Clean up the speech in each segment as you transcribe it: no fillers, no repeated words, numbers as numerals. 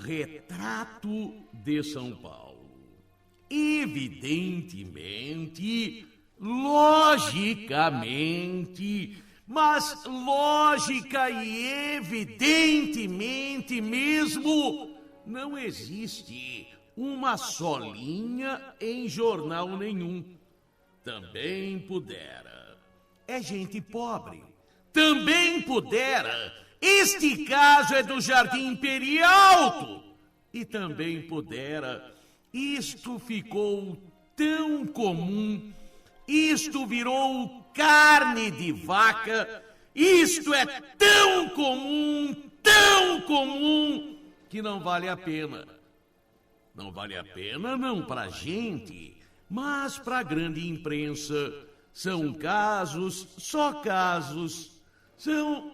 retrato de São Paulo. Evidentemente, logicamente, mas lógica e evidentemente mesmo, não existe uma só linha em jornal nenhum. Também pudera. É gente pobre. Também pudera. Este caso é do Jardim Perialto. E também pudera. Isto ficou tão comum. Isto virou carne de vaca. Isto é tão comum, que não vale a pena. Não vale a pena não pra gente, mas pra grande imprensa. São casos, só casos. São,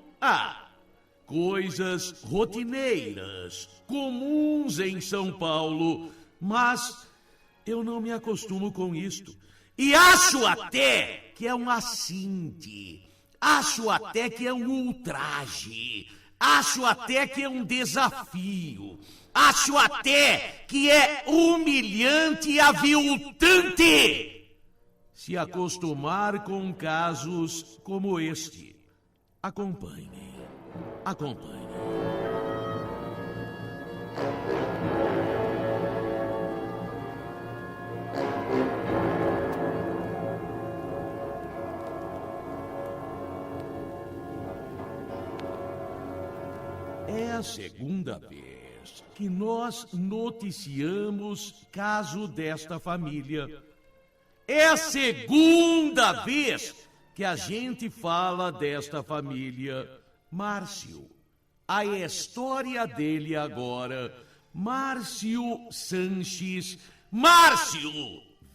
coisas rotineiras, comuns em São Paulo. Mas eu não me acostumo com isto. E acho até que é um assinte. Acho até que é um ultraje. Acho até que é um desafio. Acho até que é humilhante e aviltante se acostumar com casos como este. Acompanhe. Acompanhe. É a segunda vez que nós noticiamos caso desta família. É a segunda vez que a gente fala desta família. Márcio. A história dele agora. Márcio Sanches. Márcio!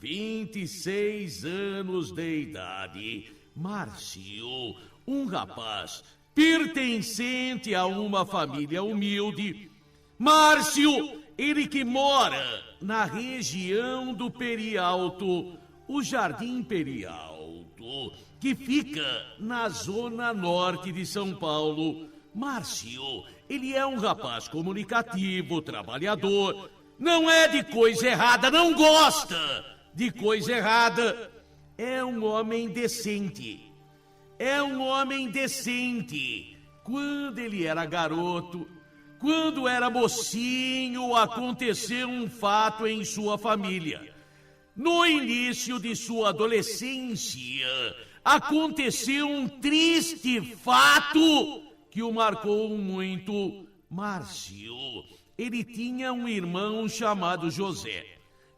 26 anos de idade. Márcio, um rapaz pertencente a uma família humilde. Márcio, ele que mora na região do Perialto, o Jardim Perialto, que fica na zona norte de São Paulo. Márcio, ele é um rapaz comunicativo, trabalhador, não é de coisa errada, não gosta de coisa errada. É um homem decente. É um homem decente. Quando ele era garoto, quando era mocinho, aconteceu um fato em sua família. No início de sua adolescência, aconteceu um triste fato que o marcou muito. Márcio, ele tinha um irmão chamado José.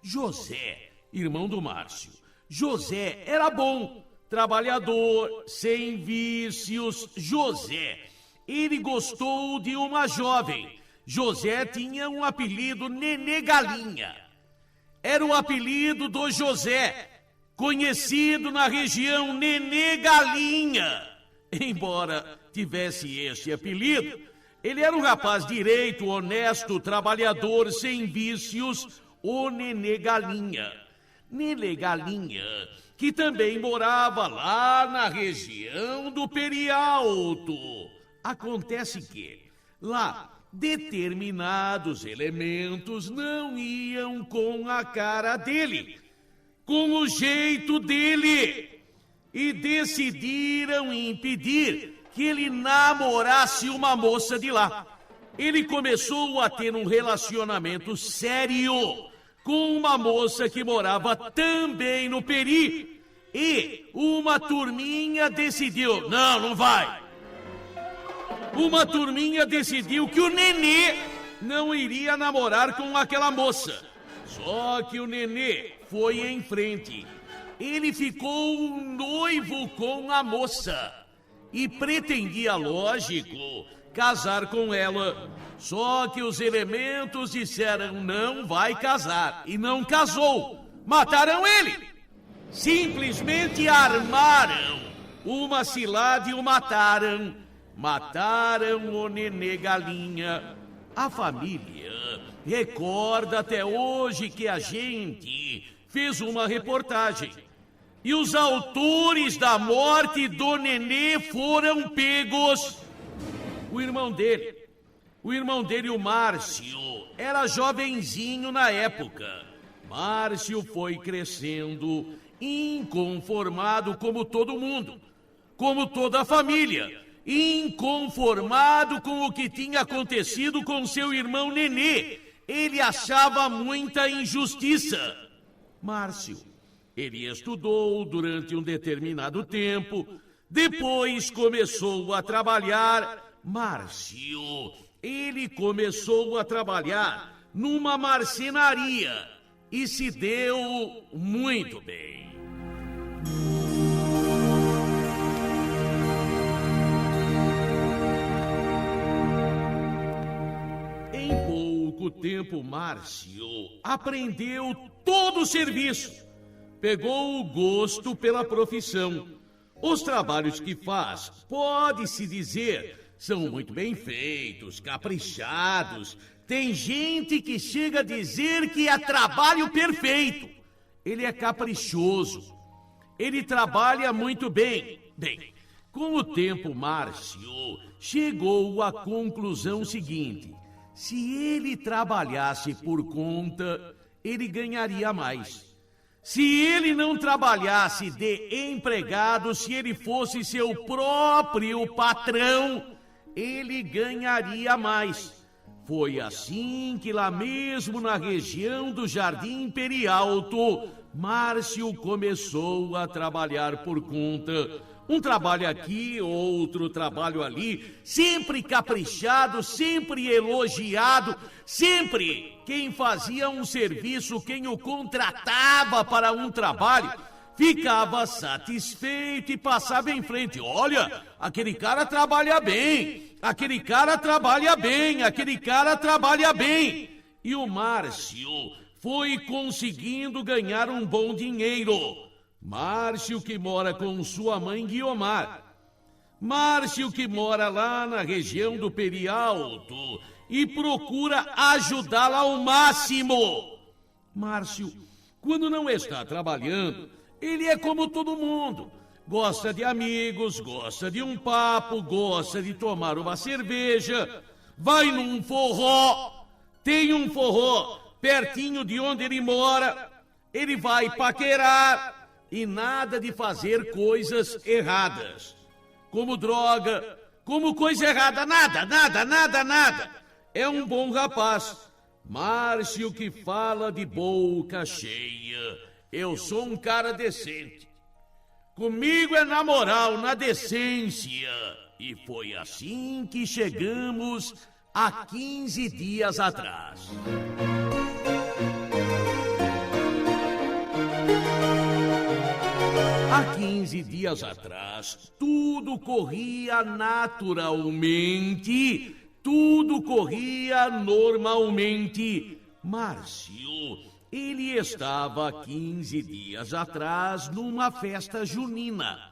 José, irmão do Márcio. José era bom, trabalhador, sem vícios. José, ele gostou de uma jovem. José tinha um apelido Nenê Galinha. Era o apelido do José, conhecido na região Nenê Galinha. Embora tivesse este apelido, ele era um rapaz direito, honesto, trabalhador, sem vícios, o Nenê Galinha. Nenê Galinha, que também morava lá na região do Perialto. Acontece que lá determinados elementos não iam com a cara dele, com o jeito dele, e decidiram impedir que ele namorasse uma moça de lá. Ele começou a ter um relacionamento sério com uma moça que morava também no Peri. E uma turminha decidiu, não vai. Uma turminha decidiu que o Nenê não iria namorar com aquela moça. Só que o Nenê foi em frente. Ele ficou noivo com a moça e pretendia, lógico, casar com ela. Só que os elementos disseram não vai casar. E não casou. Mataram ele. Simplesmente armaram uma cilada e o mataram. Mataram o Nenê Galinha. A família recorda até hoje que a gente fez uma reportagem. E os autores da morte do Nenê foram pegos. O irmão dele, O irmão dele, o Márcio, era jovenzinho na época. Márcio foi crescendo, inconformado como todo mundo, como toda a família, inconformado com o que tinha acontecido com seu irmão Nenê. Ele achava muita injustiça. Márcio, ele estudou durante um determinado tempo, depois começou a trabalhar. Márcio, ele começou a trabalhar numa marcenaria e se deu muito bem. Em pouco tempo, Márcio aprendeu todo o serviço, pegou o gosto pela profissão. Os trabalhos que faz, pode-se dizer, são muito bem feitos, caprichados. Tem gente que chega a dizer que é trabalho perfeito. Ele é caprichoso. Ele trabalha muito bem. Bem, com o tempo, Márcio chegou à conclusão seguinte: se ele trabalhasse por conta, ele ganharia mais. Se ele não trabalhasse de empregado, se ele fosse seu próprio patrão, ele ganharia mais. Foi assim que lá mesmo na região do Jardim Perialto, Márcio começou a trabalhar por conta. Um trabalho aqui, outro trabalho ali, sempre caprichado, sempre elogiado, sempre quem fazia um serviço, quem o contratava para um trabalho, ficava satisfeito e passava em frente. Olha, aquele cara trabalha bem, aquele cara trabalha bem, aquele cara trabalha bem. E o Márcio foi conseguindo ganhar um bom dinheiro. Márcio que mora com sua mãe Guiomar. Márcio que mora lá na região do Perialto e procura ajudá-la ao máximo. Márcio, quando não está trabalhando, ele é como todo mundo. Gosta de amigos, gosta de um papo, gosta de tomar uma cerveja, vai num forró. Tem um forró pertinho de onde ele mora, ele vai paquerar. E nada de fazer coisas erradas, como droga, como coisa errada, nada. É um bom rapaz. Márcio que fala de boca cheia. Eu sou um cara decente. Comigo é na moral, na decência. E foi assim que chegamos há 15 dias atrás. Há 15 dias atrás, tudo corria naturalmente, tudo corria normalmente. Márcio, ele estava 15 dias atrás numa festa junina.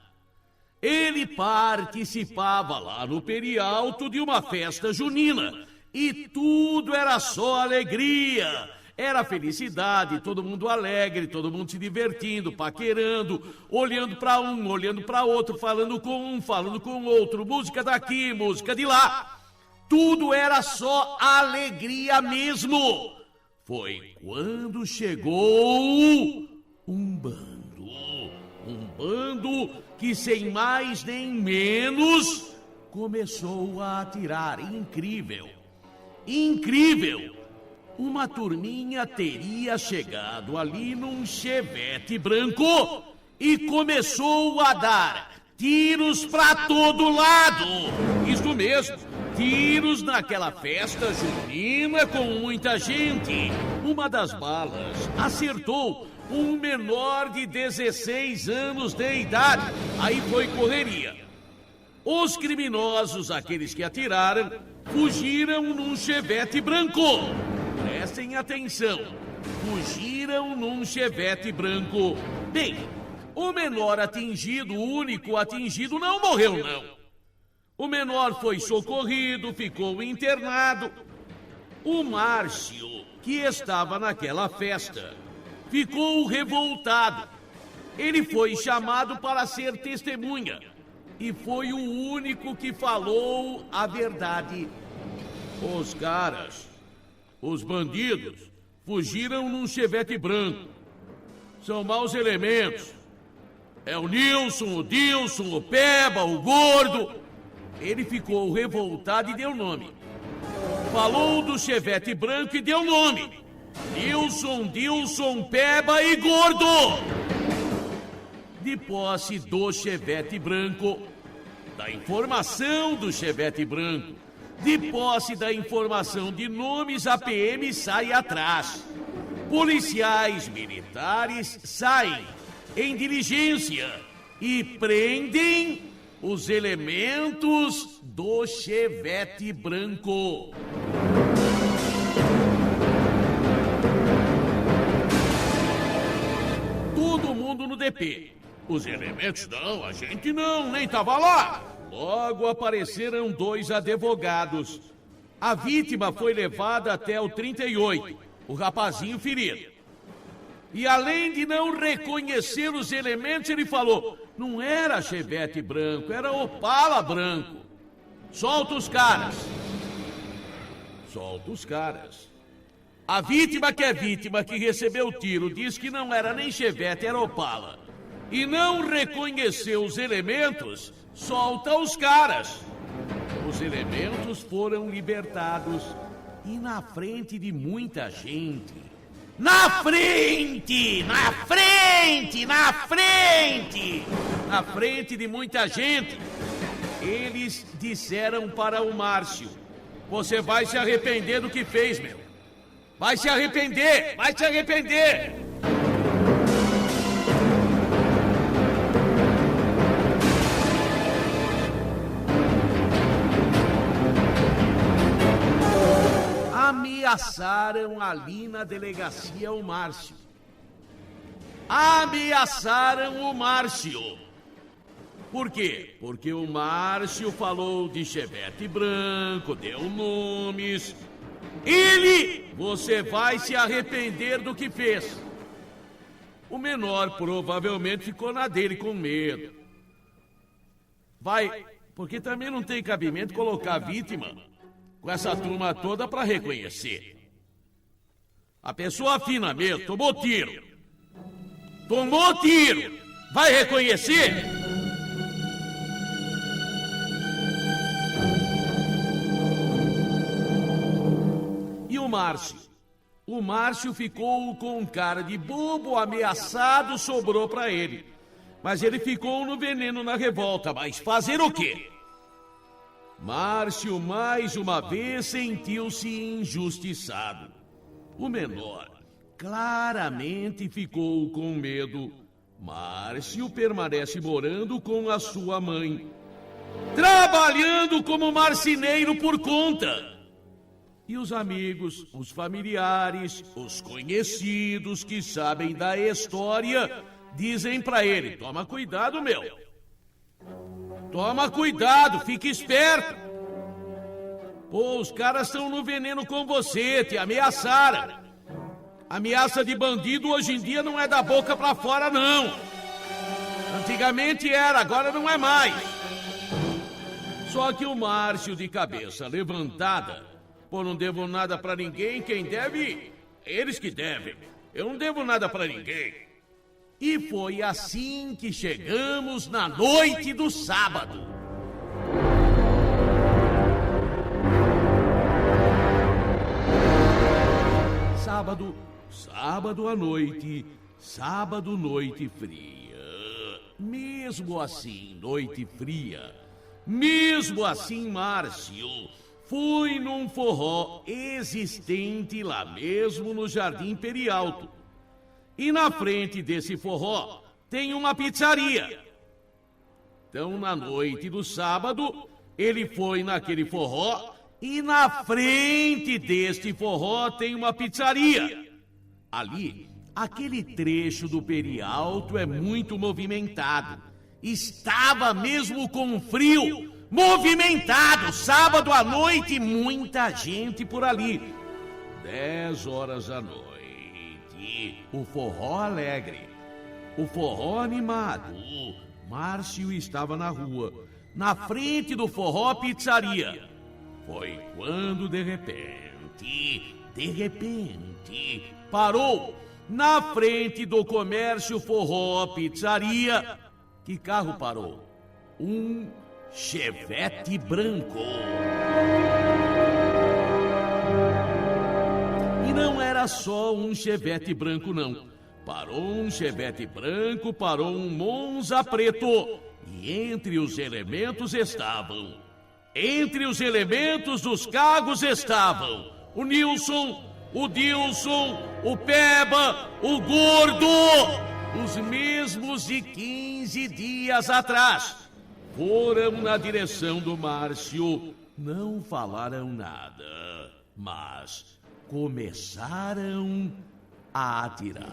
Ele participava lá no Perialto de uma festa junina e tudo era só alegria. Era felicidade, todo mundo alegre, todo mundo se divertindo, paquerando, olhando para um, olhando para outro, falando com um, falando com outro, música daqui, música de lá. Tudo era só alegria mesmo. Foi quando chegou um bando que sem mais nem menos começou a atirar. Incrível! Uma turminha teria chegado ali num chevette branco e começou a dar tiros pra todo lado. Isso mesmo, tiros naquela festa junina com muita gente. Uma das balas acertou um menor de 16 anos de idade. Aí foi correria. Os criminosos, aqueles que atiraram, fugiram num chevette branco. Prestem atenção, fugiram num chevette branco. Bem, o menor atingido, o único atingido, não morreu, não. O menor foi socorrido, ficou internado. O Márcio, que estava naquela festa, ficou revoltado. Ele foi chamado para ser testemunha e foi o único que falou a verdade. Os bandidos, fugiram num Chevette branco. São maus elementos. É o Nilson, o Dilson, o Peba, o Gordo. Ele ficou revoltado e deu nome. Falou do Chevette branco e deu nome. Nilson, Dilson, Peba e Gordo. De posse do Chevette branco, da informação do Chevette branco, de posse da informação de nomes, a PM sai atrás. Policiais militares saem em diligência e prendem os elementos do Chevette branco. Todo mundo no DP. Os elementos não, a gente não, nem tava lá. Logo apareceram 2 advogados. A vítima foi levada até o 38, o rapazinho ferido. E além de não reconhecer os elementos, ele falou: não era Chevette branco, era Opala branco. Solta os caras. Solta os caras. A vítima, que recebeu o tiro, diz que não era nem Chevette, era Opala. E não reconheceu os elementos, solta os caras. Os elementos foram libertados e na frente de muita gente. Na frente de muita gente, eles disseram para o Márcio: você vai se arrepender do que fez, meu. Vai se arrepender. Ameaçaram ali na delegacia o Márcio. Ameaçaram o Márcio. Por quê? Porque o Márcio falou de Chevette branco, deu nomes. Você vai se arrepender do que fez. O menor provavelmente ficou na dele com medo. Porque também não tem cabimento colocar a vítima com essa turma toda para reconhecer. A pessoa fina mesmo, tomou tiro. Vai reconhecer? E o Márcio? O Márcio ficou com cara de bobo, ameaçado, sobrou para ele. Mas ele ficou no veneno na revolta. Mas fazer o quê? Márcio, mais uma vez, sentiu-se injustiçado. O menor claramente ficou com medo. Márcio permanece morando com a sua mãe, trabalhando como marceneiro por conta. E os amigos, os familiares, os conhecidos que sabem da história, dizem pra ele: toma cuidado, meu. Toma cuidado, fique esperto. Pô, os caras estão no veneno com você, te ameaçaram. Ameaça de bandido hoje em dia não é da boca pra fora, não. Antigamente era, agora não é mais. Só que o Márcio, de cabeça levantada: pô, não devo nada pra ninguém, quem deve, eles que devem. Eu não devo nada pra ninguém. E foi assim que chegamos na noite do sábado. Sábado à noite, sábado noite fria. Mesmo assim, noite fria. Mesmo assim, Márcio foi num forró existente lá mesmo no Jardim Perialto. E na frente desse forró tem uma pizzaria. Então, na noite do sábado, ele foi naquele forró e na frente deste forró tem uma pizzaria. Ali, aquele trecho do Perialto é muito movimentado. Estava mesmo com frio, movimentado, sábado à noite, muita gente por ali. 10 horas da noite. O forró alegre, o forró animado. Márcio estava na rua, na frente do forró pizzaria. Foi quando de repente, parou na frente do comércio Forró Pizzaria. Que carro parou? Um Chevette branco. E não era só um Chevette branco, não. Parou um Chevette branco, parou um Monza preto. E entre os elementos dos cargos estavam o Nilson, o Dilson, o Peba, o Gordo. Os mesmos de 15 dias atrás. Foram na direção do Márcio, não falaram nada, mas começaram a atirar.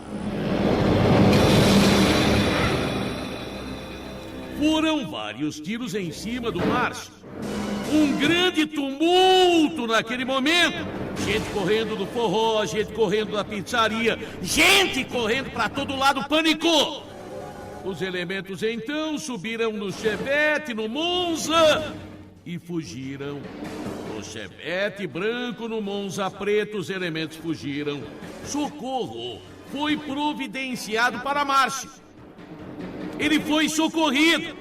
Foram vários tiros em cima do Márcio. Um grande tumulto naquele momento. Gente correndo do forró, gente correndo da pizzaria, gente correndo para todo lado, panicou. Os elementos então subiram no Chevette, no Monza e fugiram. No Chevette branco, no Monza preto, os elementos fugiram. Socorro foi providenciado para Márcio. Ele foi socorrido.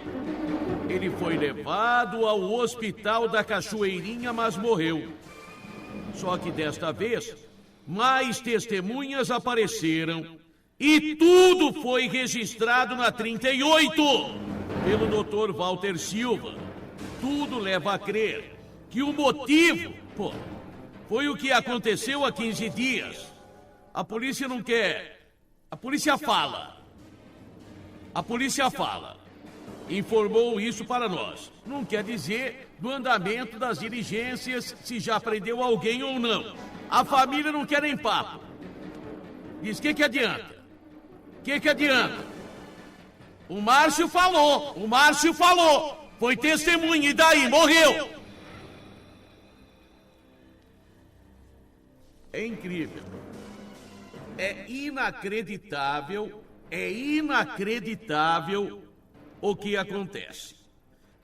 Ele foi levado ao hospital da Cachoeirinha, mas morreu. Só que desta vez, mais testemunhas apareceram e tudo foi registrado na 38 pelo Dr. Walter Silva. Tudo leva a crer que o motivo, foi o que aconteceu há 15 dias. A polícia não quer. A polícia fala. Informou isso para nós. Não quer dizer do andamento das diligências, se já prendeu alguém ou não. A família não quer nem papo. Diz, que adianta? Que adianta? O Márcio falou. Foi testemunha, e daí? Morreu. É incrível. É inacreditável o que acontece.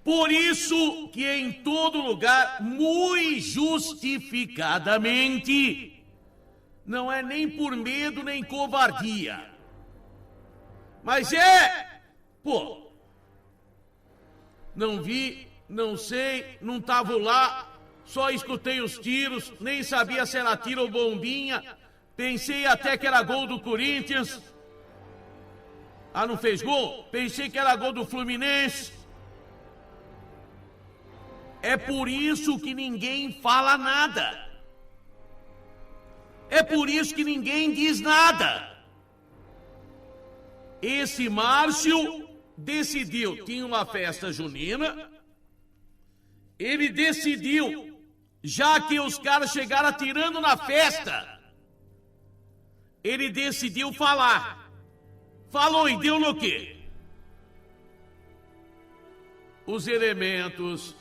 Por isso que em todo lugar, muito justificadamente, não é nem por medo nem covardia, mas não vi, não sei, não estava lá, só escutei os tiros, nem sabia se era tiro ou bombinha, pensei até que era gol do Corinthians. Ah, não fez gol? Pensei que era gol do Fluminense. É por isso que ninguém fala nada. É por isso que ninguém diz nada. Esse Márcio decidiu, tinha uma festa junina, ele decidiu, já que os caras chegaram atirando na festa, ele decidiu falar. Falou e deu no quê? Os elementos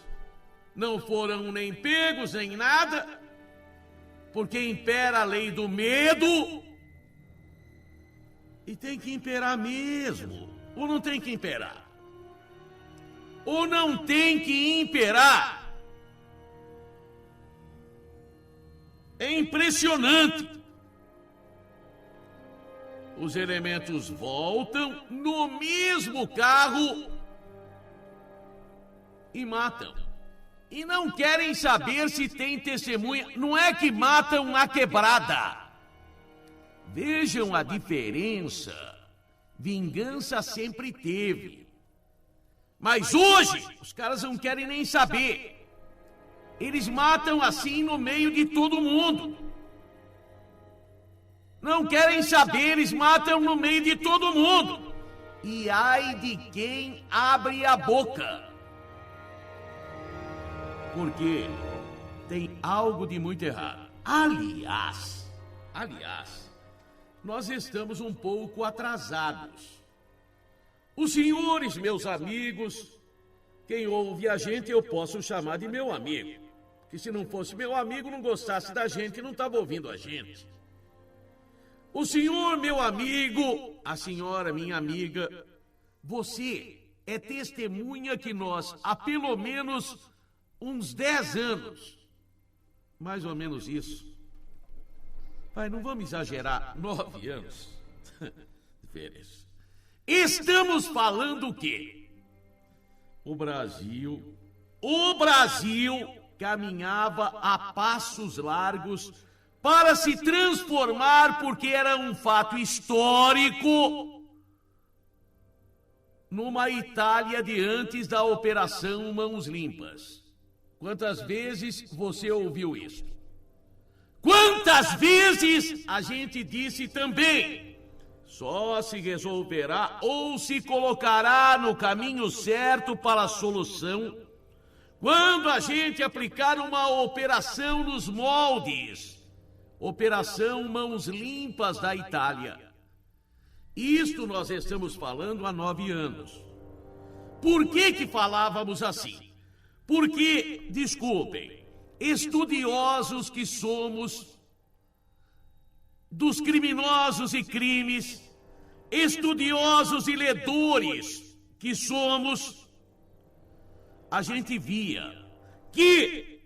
não foram nem pegos nem nada, porque impera a lei do medo, e tem que imperar mesmo, ou não tem que imperar? Ou não tem que imperar? É impressionante. Os elementos voltam no mesmo carro e matam. E não querem saber se tem testemunha. Não é que matam na quebrada. Vejam a diferença. Vingança sempre teve. Mas hoje, os caras não querem nem saber. Eles matam assim no meio de todo mundo. Não querem saber, eles matam no meio de todo mundo. E ai de quem abre a boca. Porque tem algo de muito errado. Aliás, nós estamos um pouco atrasados. Os senhores, meus amigos, quem ouve a gente eu posso chamar de meu amigo. Que se não fosse meu amigo, não gostasse da gente, não estava ouvindo a gente. O senhor, meu amigo, a senhora, minha amiga, você é testemunha que nós, há pelo menos uns 10 anos, Mais ou menos isso. Pai, não vamos exagerar. 9 anos. Férias. Estamos falando o quê? O Brasil caminhava a passos largos para se transformar, porque era um fato histórico, numa Itália de antes da Operação Mãos Limpas. Quantas vezes você ouviu isso? Quantas vezes a gente disse também: só se resolverá ou se colocará no caminho certo para a solução quando a gente aplicar uma operação nos moldes, Operação Mãos Limpas da Itália. Isto nós estamos falando há 9 anos. Por que falávamos assim? Porque, desculpem, estudiosos que somos dos criminosos e crimes, estudiosos e ledores que somos, a gente via que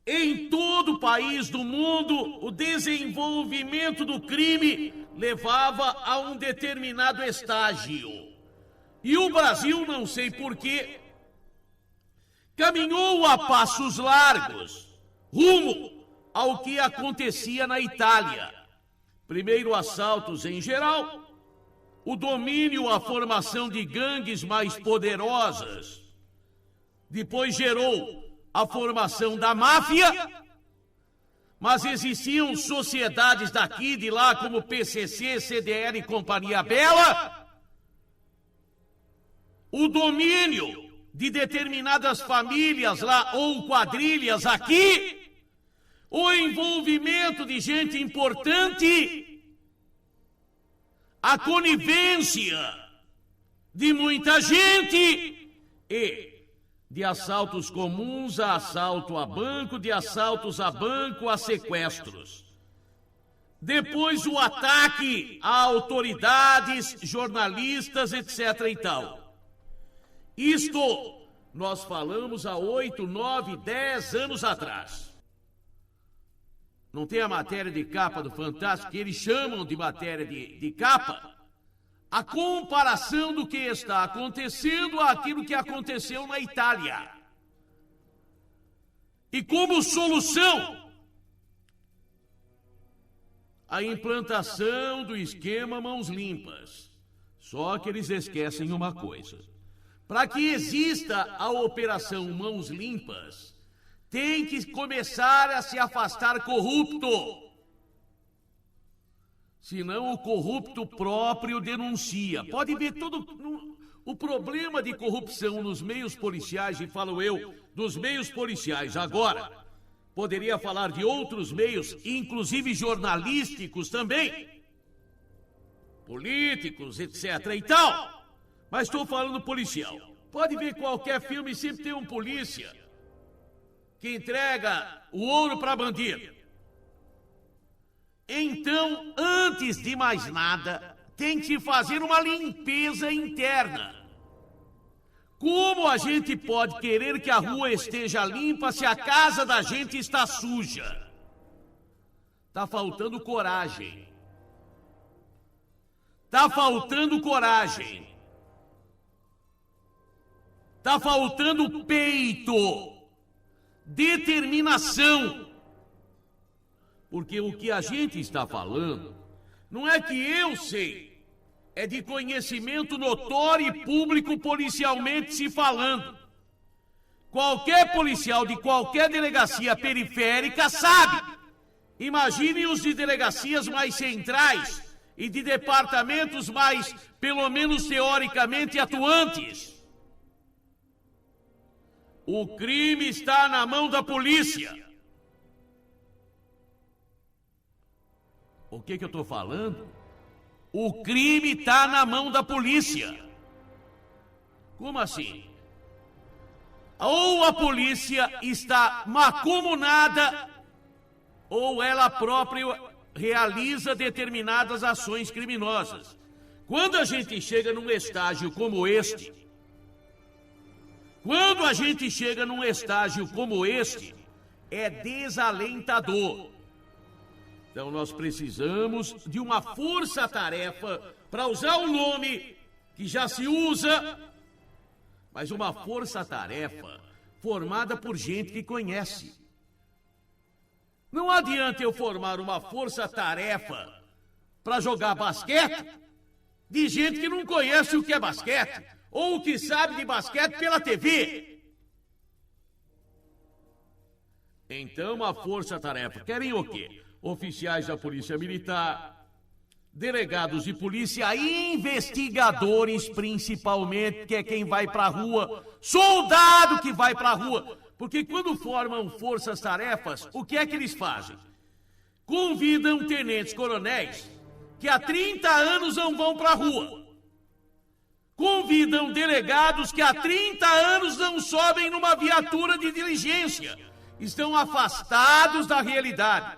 em todo o país do mundo o desenvolvimento do crime levava a um determinado estágio. E o Brasil, não sei porquê, caminhou a passos largos rumo ao que acontecia na Itália. Primeiro, assaltos em geral, o domínio, a formação de gangues mais poderosas. Depois gerou a formação da máfia, mas existiam sociedades daqui e de lá, como PCC, CDL e Companhia Bela. O domínio de determinadas famílias lá ou quadrilhas aqui, o envolvimento de gente importante, a conivência de muita gente e de assaltos comuns a assalto a banco, de assaltos a banco a sequestros. Depois o ataque a autoridades, jornalistas, etc. e tal. Isto nós falamos há 8, 9, 10 anos atrás. Não tem a matéria de capa do Fantástico, que eles chamam de matéria de capa? A comparação do que está acontecendo àquilo que aconteceu na Itália. E como solução, a implantação do esquema Mãos Limpas. Só que eles esquecem uma coisa. Para que exista a Operação Mãos Limpas, tem que começar a se afastar corrupto. Senão o corrupto próprio denuncia. Pode ver todo o problema de corrupção nos meios policiais, e falo eu dos meios policiais agora. Poderia falar de outros meios, inclusive jornalísticos também, políticos, etc. e tal. Mas estou falando policial. Pode ver qualquer filme, sempre tem um polícia que entrega o ouro para bandido. Então, antes de mais nada, tem que fazer uma limpeza interna. Como a gente pode querer que a rua esteja limpa se a casa da gente está suja? Tá faltando coragem. Tá faltando coragem. Tá faltando peito, determinação. Porque o que a gente está falando não é que eu sei, é de conhecimento notório e público policialmente se falando. Qualquer policial de qualquer delegacia periférica sabe. Imagine os de delegacias mais centrais e de departamentos mais, pelo menos teoricamente, atuantes. O crime está na mão da polícia. O que eu estou falando? O crime está na mão da polícia. Como assim? Ou a polícia está macumunada, ou ela própria realiza determinadas ações criminosas. Quando a gente chega num estágio como este, é desalentador. Então nós precisamos de uma força-tarefa, para usar o nome que já se usa, mas uma força-tarefa formada por gente que conhece. Não adianta eu formar uma força-tarefa para jogar basquete de gente que não conhece o que é basquete, ou o que sabe de basquete pela TV. Então a força-tarefa querem o quê? Oficiais da Polícia Militar, delegados de polícia, investigadores principalmente, que é quem vai pra rua, soldado que vai pra rua. Porque quando formam forças-tarefas, o que é que eles fazem? Convidam tenentes-coronéis que há 30 anos não vão pra rua. Convidam delegados que há 30 anos não sobem numa viatura de diligência. Estão afastados da realidade.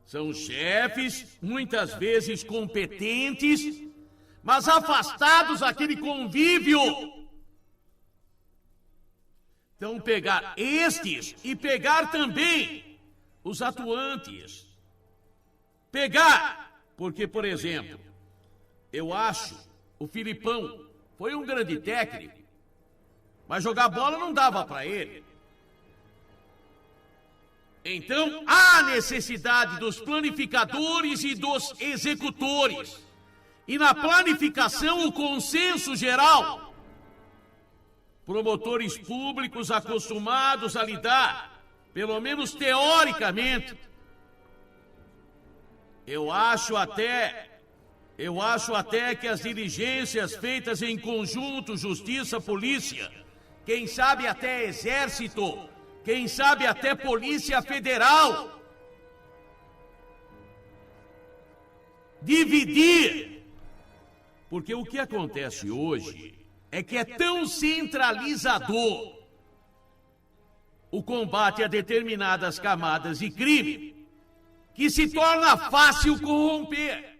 São chefes, muitas vezes competentes, mas afastados daquele convívio. Então, pegar estes e pegar também os atuantes. Pegar, porque, por exemplo, eu acho o Filipão foi um grande técnico, mas jogar bola não dava para ele. Então, há necessidade dos planificadores e dos executores. E na planificação, o consenso geral. Promotores públicos acostumados a lidar, pelo menos teoricamente. Eu acho até que as diligências feitas em conjunto, Justiça, Polícia, quem sabe até Exército, quem sabe até Polícia Federal, dividir. Porque o que acontece hoje é que é tão centralizador o combate a determinadas camadas de crime que se torna fácil corromper.